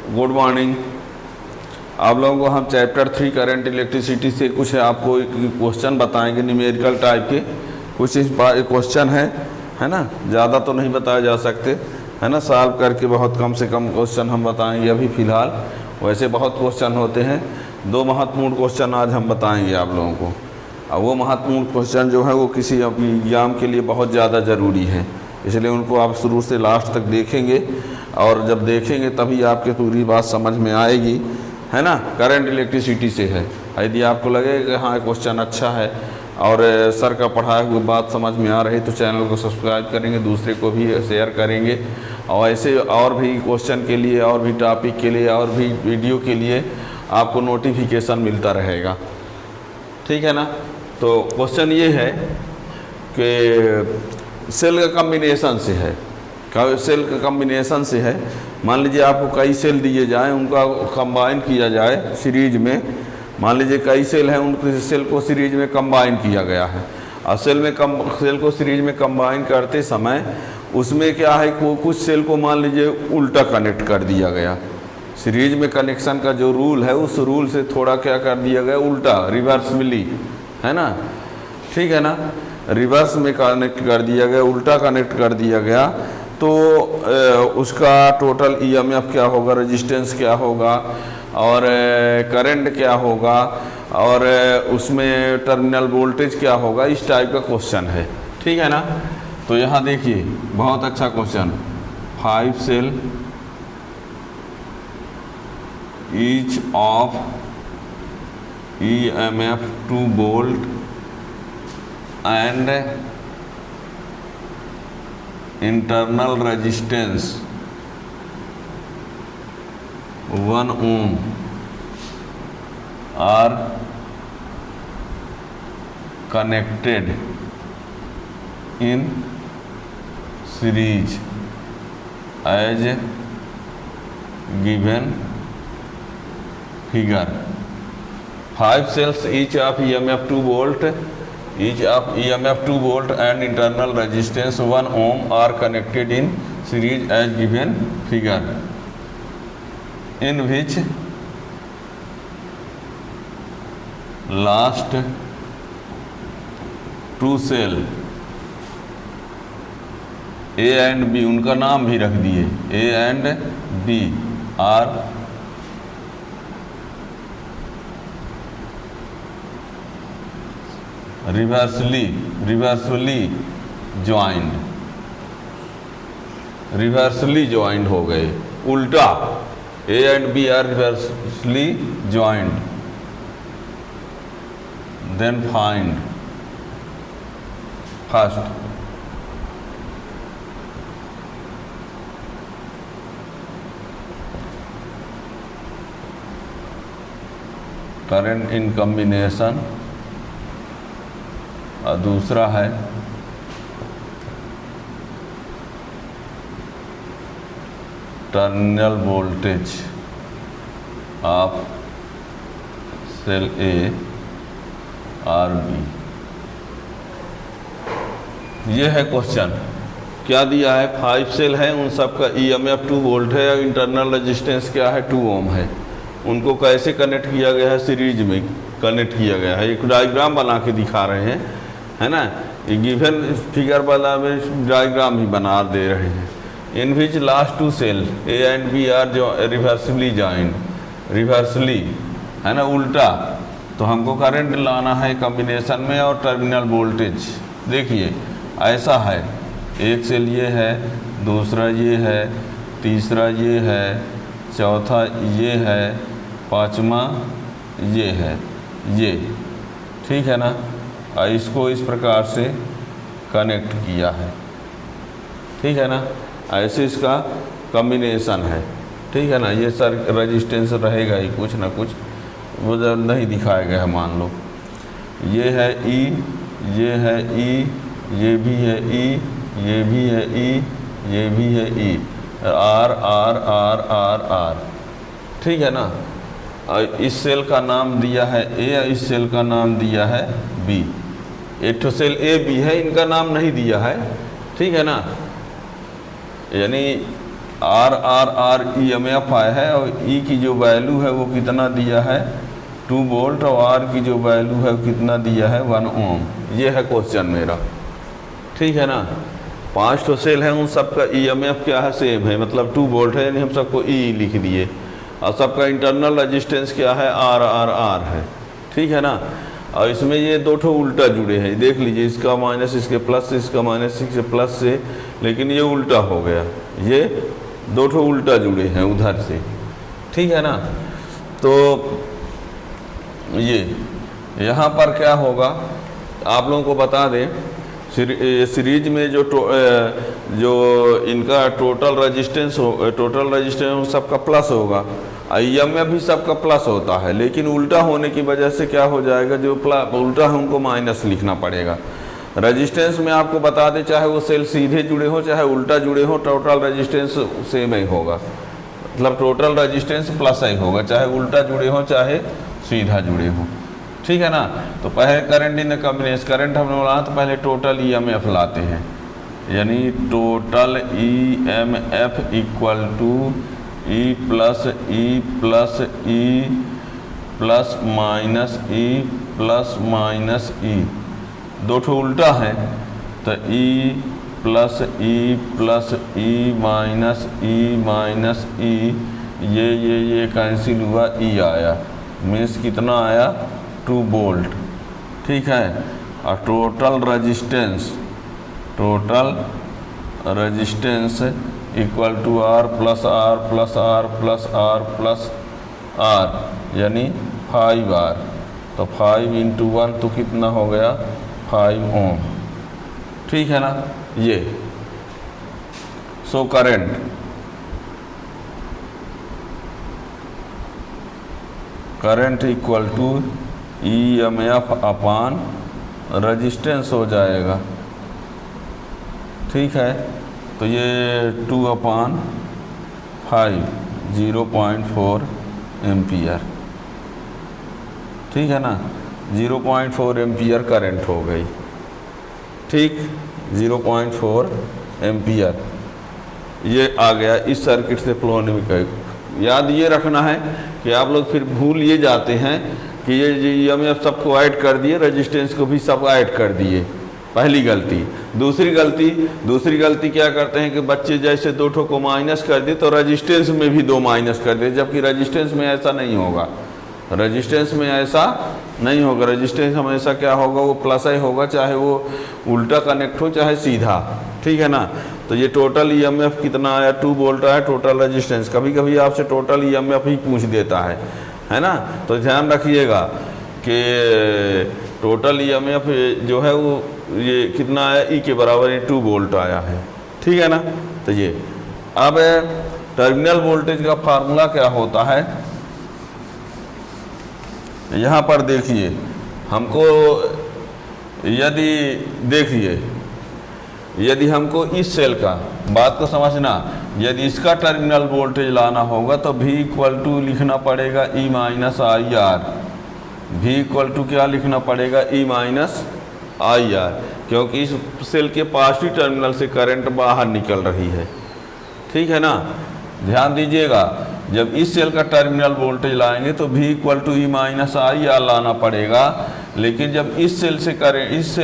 Good morning. आप लोगों को हम चैप्टर 3 करंट इलेक्ट्रिसिटी से कुछ आपको क्वेश्चन बताएंगे न्यूमेरिकल टाइप के। कुछ इस बार क्वेश्चन है ना, ज़्यादा तो नहीं बताए जा सकते, है ना। सॉल्व करके बहुत कम से कम क्वेश्चन हम बताएंगे अभी फ़िलहाल। वैसे बहुत क्वेश्चन होते हैं, 2 महत्वपूर्ण क्वेश्चन आज हम बताएंगे आप लोगों को। और वो महत्वपूर्ण क्वेश्चन जो है वो किसी एग्जाम के लिए बहुत ज़्यादा ज़रूरी है, इसलिए उनको आप शुरू से लास्ट तक देखेंगे और जब देखेंगे तभी आपके पूरी बात समझ में आएगी, है ना। करंट इलेक्ट्रिसिटी से है। यदि आपको लगे कि हाँ क्वेश्चन अच्छा है और सर का पढ़ाया हुआ बात समझ में आ रही तो चैनल को सब्सक्राइब करेंगे, दूसरे को भी शेयर करेंगे। और ऐसे और भी क्वेश्चन के लिए और भी टॉपिक के लिए और भी वीडियो के लिए आपको नोटिफिकेशन मिलता रहेगा, ठीक है ना। तो क्वेश्चन ये है कि सेल का कम्बिनेशन से है, सेल का कम्बिनेशन से है। मान लीजिए आपको कई सेल दिए जाएं, उनका कंबाइन किया जाए सीरीज में। मान लीजिए कई सेल हैं, उन सेल को सीरीज में कंबाइन किया गया है। और सेल को सीरीज में कंबाइन करते समय उसमें क्या है कि कुछ सेल को मान लीजिए उल्टा कनेक्ट कर दिया गया। सीरीज में कनेक्शन का जो रूल है उस रूल से थोड़ा क्या कर दिया गया, उल्टा, रिवर्सली, है ना, ठीक है ना। रिवर्स में कनेक्ट कर दिया गया, उल्टा कनेक्ट कर दिया गया, तो उसका टोटल ईएमएफ क्या होगा, रेजिस्टेंस क्या होगा और करंट क्या होगा और उसमें टर्मिनल वोल्टेज क्या होगा, इस टाइप का क्वेश्चन है, ठीक है ना। तो यहाँ देखिए बहुत अच्छा question. 5 cell each of EMF 2 volt and internal resistance 1 ohm are connected in series as given figure. 5 cells each of EMF 2 volt and internal resistance 1 ohm are connected in series as given figure, in which last 2 cell A and B, उनका नाम भी रख दिए, A and B are reversely joint हो गए, उल्टा। A and B are reversely joined. Then find first current in combination और दूसरा है टर्मिनल वोल्टेज ऑफ सेल ए और बी। ये है क्वेश्चन। क्या दिया है, 5 सेल हैं, उन सब का ईएमएफ 2 वोल्ट है और इंटरनल रेजिस्टेंस क्या है, 2 ओम है। उनको कैसे कनेक्ट किया गया है, सीरीज में कनेक्ट किया गया है। एक डायग्राम बना के दिखा रहे हैं, है ना। ये गिवन फिगर वाला में डायग्राम ही बना दे रहे हैं। In which last 2 cell A and B are जो रिवर्सली जॉइंट, रिवर्सली है ना, उल्टा। तो हमको करंट लाना है कॉम्बिनेशन में और टर्मिनल वोल्टेज। देखिए ऐसा है, एक सेल ये है, दूसरा ये है, तीसरा ये है, चौथा ये है, पाँचवा ये है, ये, ठीक है ना। इसको इस प्रकार से कनेक्ट किया है, ठीक है ना। ऐसे इसका कॉम्बिनेशन है, ठीक है ना। ये सर रेजिस्टेंस रहेगा ही कुछ ना कुछ, वो जब नहीं दिखाया गया है। मान लो ये है ई, ये है ई, ये भी है ई, ये भी है ई, ये भी है E, R R R R R, ठीक है ना। इस सेल का नाम दिया है ए, इस सेल का नाम दिया है बी। एक तो सेल ए बी है, इनका नाम नहीं दिया है, ठीक है ना। यानी आर EMF आया है और ई की जो वैल्यू है वो कितना दिया है 2 वोल्ट और आर की जो वैल्यू है वो कितना दिया है 1 ओम। ये है क्वेश्चन मेरा, ठीक है ना। 5 तो सेल है, उन सबका EMF क्या है सेम है, मतलब 2 वोल्ट है, यानी हम सबको ई लिख दिए, और सबका इंटरनल रेजिस्टेंस क्या है आर है, ठीक है ना। और इसमें ये दो ठो उल्टा जुड़े हैं, देख लीजिए, इसका माइनस इसके प्लस से, इसका माइनस इसके प्लस से, लेकिन ये उल्टा हो गया, ये दो ठो उल्टा जुड़े हैं उधर से, ठीक है ना। तो ये यहाँ पर क्या होगा आप लोगों को बता दें, सीरीज में जो इनका टोटल रेजिस्टेंस सबका प्लस होगा, EMF भी सबका प्लस होता है, लेकिन उल्टा होने की वजह से क्या हो जाएगा, जो उल्टा है उनको माइनस लिखना पड़ेगा। रेजिस्टेंस में आपको बता दें, चाहे वो सेल सीधे जुड़े हो चाहे उल्टा जुड़े हो, टोटल रेजिस्टेंस सेम ही होगा, मतलब टोटल रेजिस्टेंस प्लस ही होगा, चाहे उल्टा जुड़े हो चाहे सीधा जुड़े हो, ठीक है ना। तो पहले करंट इन कॉम्बिनेशन, करंट हमने बोला तो पहले टोटल EMF लाते हैं, यानी total EMF equal to E plus minus E, दो ठो उल्टा है तो E प्लस माइनस ई, ये कैंसिल हुआ, E आया, मीन्स कितना आया 2 वोल्ट, ठीक है। और total resistance equal to R plus R यानी 5R, तो 5 × 1 तो कितना हो गया 5 ओम, ठीक है ना। ये so current equal to EMF upon resistance हो जाएगा, ठीक है। तो ये 2/5 0.4 एम्पियर, ठीक है ना, 0.4 एम्पियर करंट हो गई, ठीक, 0.4 एम्पियर ये आ गया इस सर्किट से फ्लो होने में। याद ये रखना है कि आप लोग फिर भूल ये जाते हैं कि ये EMF सबको ऐड कर दिए, रेजिस्टेंस को भी सब ऐड कर दिए, पहली गलती। दूसरी गलती क्या करते हैं कि बच्चे जैसे 2 ठो को माइनस कर दिए तो रेजिस्टेंस में भी 2 माइनस कर दिए, जबकि रेजिस्टेंस में ऐसा नहीं होगा, रेजिस्टेंस हमेशा क्या होगा, वो प्लस ही होगा, चाहे वो उल्टा कनेक्ट हो चाहे सीधा, ठीक है ना। तो ये टोटल EMF कितना आया 2 वोल्ट आया, टोटल रेजिस्टेंस, कभी कभी आपसे टोटल EMF ही पूछ देता है ना। तो ध्यान रखिएगा कि टोटल EMF जो है वो ये कितना आया, E के बराबर ये 2 वोल्ट आया है, ठीक है ना। तो ये अब टर्मिनल वोल्टेज का फार्मूला क्या होता है, यहाँ पर देखिए, हमको यदि हमको इस सेल का बात को समझना, यदि इसका टर्मिनल वोल्टेज लाना होगा तो V इक्वल टू लिखना पड़ेगा E minus I R, V equal to क्या लिखना पड़ेगा E माइनस आई आर, क्योंकि इस सेल के पॉजिटिव टर्मिनल से करंट बाहर निकल रही है, ठीक है ना। ध्यान दीजिएगा, जब इस सेल का टर्मिनल वोल्टेज लाएंगे तो V equal to E minus I R लाना पड़ेगा, लेकिन जब इस सेल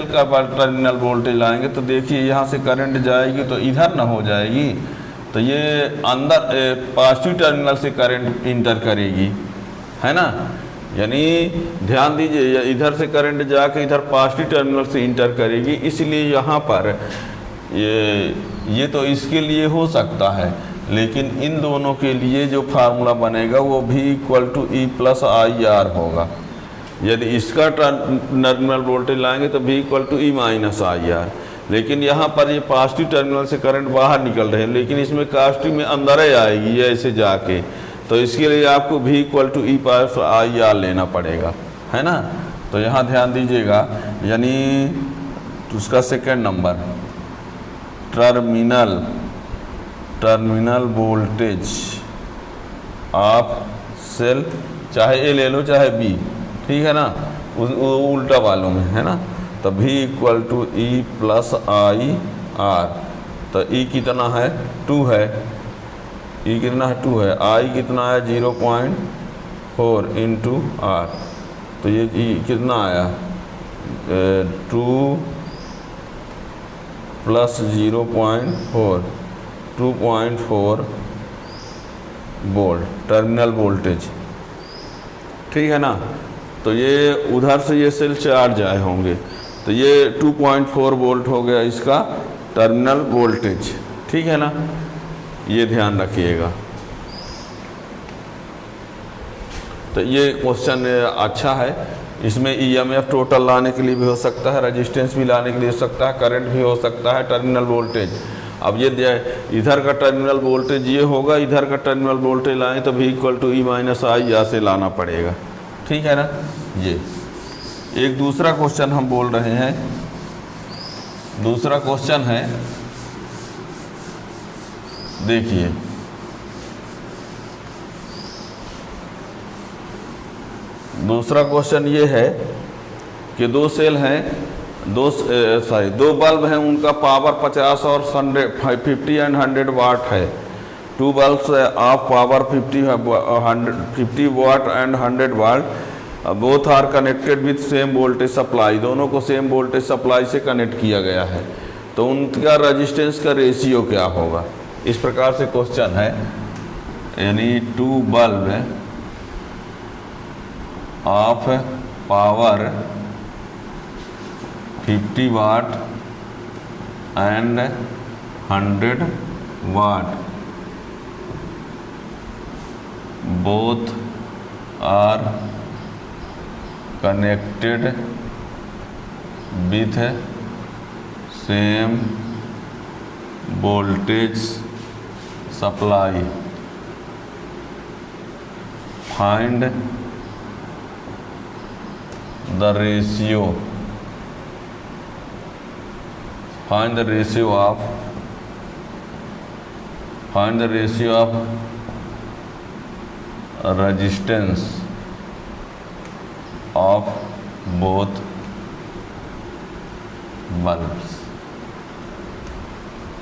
का टर्मिनल वोल्टेज लाएंगे तो देखिए यहाँ से करंट जाएगी तो इधर ना हो जाएगी, तो ये अंदर पॉजिटिव टर्मिनल से करंट इंटर करेगी, है ना। यानी ध्यान दीजिए, इधर से करंट जाके इधर पॉजिटिव टर्मिनल से इंटर करेगी, इसलिए यहाँ पर ये तो इसके लिए हो सकता है, लेकिन इन दोनों के लिए जो फार्मूला बनेगा वो V equal to E plus I R होगा। यदि इसका टर्मिनल वोल्टेज लाएंगे तो V equal to E minus I R, लेकिन यहाँ पर ये पॉजिटिव टर्मिनल से करंट बाहर निकल रहे हैं, लेकिन इसमें पॉजिटिव में अंदर ही आएगी ये ऐसे जाके, तो इसके लिए आपको V equal to E plus I R लेना पड़ेगा, है ना। तो यहाँ ध्यान दीजिएगा, यानी उसका second number terminal voltage of cell, चाहे ए ले लो चाहे बी, ठीक है ना, उल्टा वालों में, है ना। तो V equal to E plus I R, तो E कितना है 2 है, ई कितना है 2 है, आई कितना है 0.4 इंटू आर, तो ये ई कितना आया 2 प्लस 0.4 2.4 वोल्ट टर्मिनल वोल्टेज, ठीक है ना। तो ये उधर से ये सेल चार्ज आए होंगे, तो ये 2.4 वोल्ट हो गया इसका टर्मिनल वोल्टेज, ठीक है ना, ये ध्यान रखिएगा। तो ये क्वेश्चन अच्छा है, इसमें ईएमएफ टोटल लाने के लिए भी हो सकता है, रेजिस्टेंस भी लाने के लिए हो सकता है, करंट भी हो सकता है, टर्मिनल वोल्टेज। अब ये इधर का टर्मिनल वोल्टेज ये होगा, इधर का टर्मिनल वोल्टेज लाएँ तो V = E - I यहाँ से लाना पड़ेगा, ठीक है ना। ये एक दूसरा क्वेश्चन हम बोल रहे हैं, दूसरा क्वेश्चन है, देखिए दूसरा क्वेश्चन ये है कि दो सेल हैं, दो बल्ब हैं, उनका पावर 50 और 50 एंड 100 वाट है। 2 bulbs of power 50 watt and 100 watt, both are connected with same voltage supply, दोनों को सेम वोल्टेज सप्लाई से कनेक्ट किया गया है, तो उनका रेजिस्टेंस का रेशियो क्या होगा। इस प्रकार से क्वेश्चन है, यानी 2 bulb of power 50 watt and 100 watt, both are connected with same voltage supply. Find the ratio. Find the ratio of resistance of both bulbs.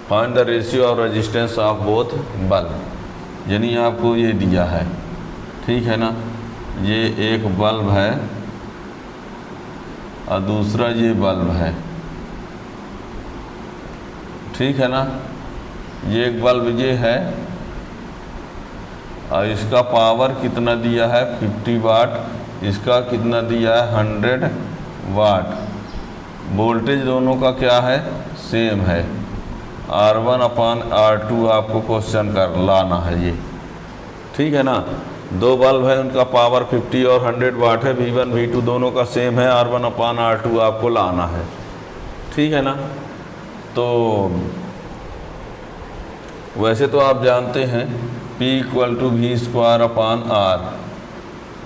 Find the ratio of resistance of both bulb, यानी आपको ये दिया है, ठीक है ना। ये एक बल्ब है और दूसरा ये बल्ब है, ठीक है ना। ये एक बल्ब ये है और इसका पावर कितना दिया है 50 वाट, इसका कितना दिया है 100 वाट। वोल्टेज दोनों का क्या है, सेम है, R1/R2 आपको क्वेश्चन कर लाना है ये, ठीक है ना। दो बल्ब है, उनका पावर 50 और 100 वाट है, V1 V2 दोनों का सेम है, R1/R2 आपको लाना है, ठीक है ना। तो वैसे तो आप जानते हैं P = V²/R,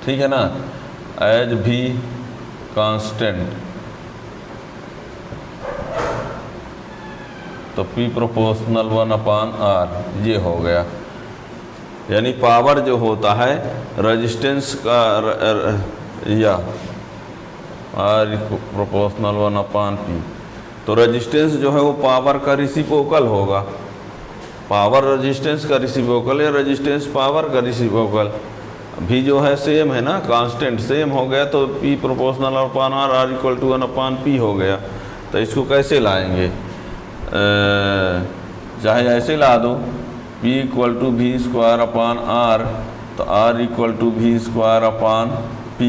ठीक है ना, एज V कांस्टेंट, तो P प्रोपोर्शनल 1/R ये हो गया। यानी पावर जो होता है रेजिस्टेंस का या R प्रोपोर्शनल 1/P, तो रेजिस्टेंस जो है वो पावर का रेसिप्रोकल होगा, पावर रेजिस्टेंस का रेसिप्रोकल या रेजिस्टेंस पावर का रेसिप्रोकल। भी जो है सेम है ना, कांस्टेंट सेम हो गया, तो P प्रोपोर्शनल R = 1/P हो गया। तो इसको कैसे लाएंगे, चाहे ऐसे ला दो, P = V²/R, तो R = V²/P,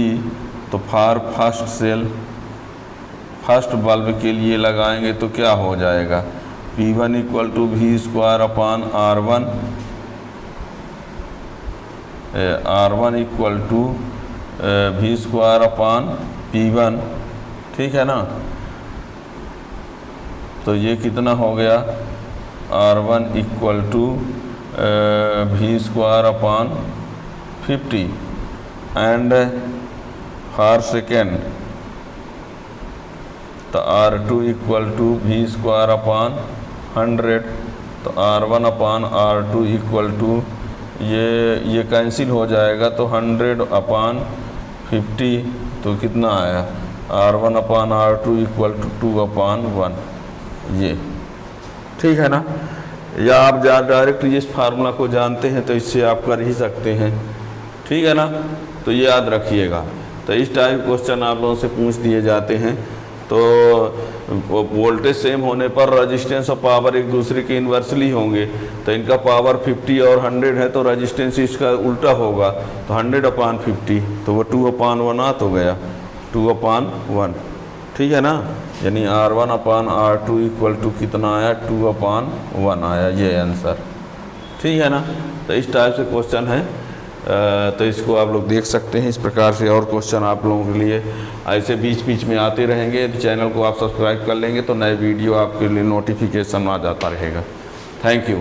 तो for first cell, first bulb के लिए लगाएंगे तो क्या हो जाएगा, P1 = V²/R1, R1 = V²/P1, ठीक है ना। तो ये कितना हो गया, R1 = V²/50 and for second, तो R2 = V²/100, तो R1/R2 = ये कैंसिल हो जाएगा, तो 100/50, तो कितना आया, R1/R2 = 2/1, ये ठीक है ना। या आप डायरेक्ट इस फार्मूला को जानते हैं तो इससे आप कर ही सकते हैं, ठीक है ना। तो ये याद रखिएगा। तो इस टाइप क्वेश्चन आप लोगों से पूछ दिए जाते हैं। तो वोल्टेज सेम होने पर रेजिस्टेंस और पावर एक दूसरे के इन्वर्सली होंगे। तो इनका पावर 50 और 100 है तो रेजिस्टेंस इसका उल्टा होगा, तो 100/50, तो वो 2/1 आ तो गया, 2/1, ठीक है ना। यानी R1/R2 इक्वल टू कितना आया, 2/1 आया, ये आंसर, ठीक है ना। तो इस टाइप से क्वेश्चन है। तो इसको आप लोग देख सकते हैं। इस प्रकार से और क्वेश्चन आप लोगों के लिए ऐसे बीच बीच में आते रहेंगे। यदि चैनल को आप सब्सक्राइब कर लेंगे तो नए वीडियो आपके लिए नोटिफिकेशन आ जाता रहेगा। Thank you.